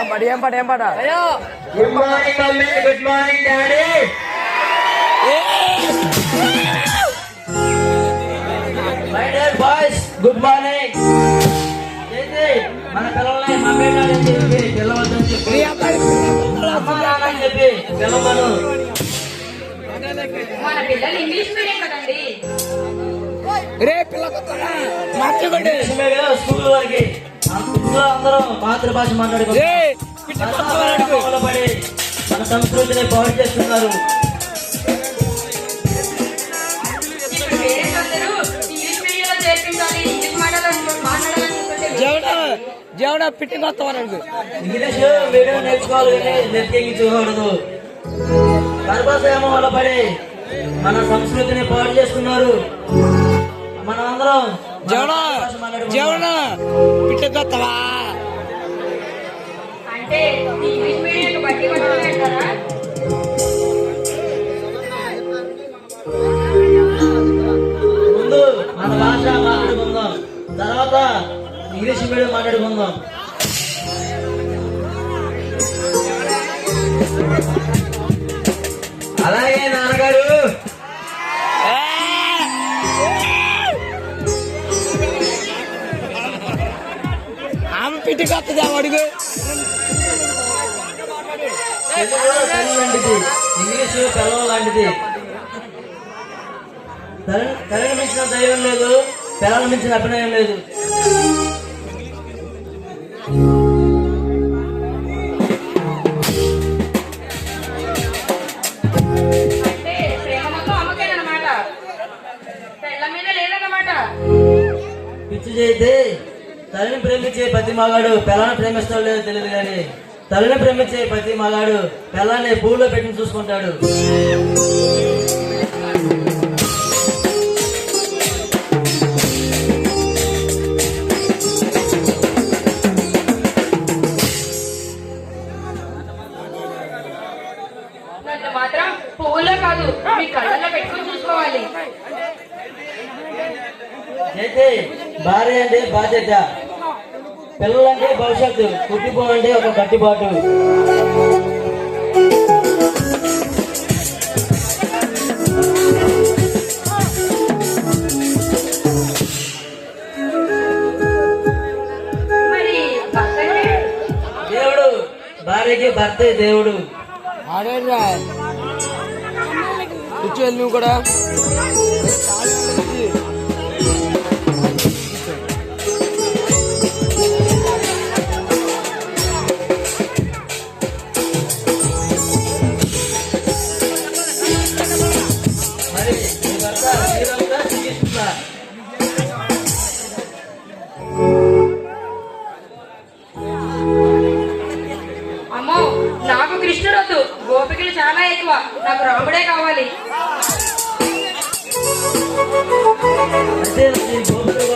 ఏం పాట good morning mummy, good morning daddy. My dear boys, good morning. మన పిల్లల్ని మమ్మీ డాడీ అని చెప్పి పిల్లవద్దని చెప్పి అమ్మ నాన్న అని చెప్పి పిల్లవను. మన పిల్లలు ఇంగ్లీష్ మీడియం కదండి. స్కూల్ వరకు అందరూ మాతృభాష మాట్లాడుకుంటారు, మన సంస్కృతిని పాడు చేస్తున్నారు. ఇప్పుడు పేరెంట్స్ అందరూ ఇంగ్లీష్ మీడియంలో చేర్పించాలి, ఇంగ్లీష్ మాట్లాడాలనుకుంటే జీవన పిట్టింగ్ వస్తామన్నాడు. ఇంగ్లీష్ మీడియం నేర్చుకోవాలి కానీ నెత్తించకూడదు. గర్భాశయం వల్ల పడి మన సంస్కృతిని పాడు చేస్తున్నారు. మనం అందరం జీవన పిట్టింగ్ వస్తావా అంటే ఇంగ్లీష్ మీడియం బట్టి పట్టారా? ముందు మన భాష మాట్లాడుకుందాం, తర్వాత ఇంగ్లీష్ మీడియం మాట్లాడుకుందాం. అలాగే నాన్నగారు. ఆమె పిట్టింగ్ వస్తుంది అడుగు. లాంటిది, ఇంగ్లీషు పిల్లల లాంటిది. తల్లిని మించిన ధైర్యం లేదు, పిల్లల మించిన అభినయం లేదు. అంటే ప్రేమ మొత్తం అమ్మకేనమాట, పెళ్ళ మీద లేదన్నమాట. పిచ్చి చేస్తే తల్లిని ప్రేమించే ప్రతి మగాడు పిల్లని ప్రేమిస్తాడు లేదో తెలియదు కానీ తల్లిని ప్రేమించే ప్రతి మగాడు పిల్లాన్ని పూలో పెట్టి చూసుకుంటాడు. నన్ను మాత్రం పువ్వులో కాదు మీ కళ్ళల్లో పెట్టుకుని చూసుకోవాలి. అయితే భార్య అంటే బాధ్యత, పిల్లలంటే భవిష్యత్తు, కుట్టిపోవాలంటే ఒక కట్టిబాటు. మరి భర్తనే దేవుడు, భార్యకి భర్తే దేవుడు. ఆడేరా కూర్చోవాలి నువ్వు కూడా. మరి మీ భర్త హీరోగా చూపిస్తుందా? అమ్మో నాకు కృష్ణుడు వద్దు, గోపికలు చాలా ఎక్కువ, నాకు రాముడే కావాలి. అంటే ఈ గోపురం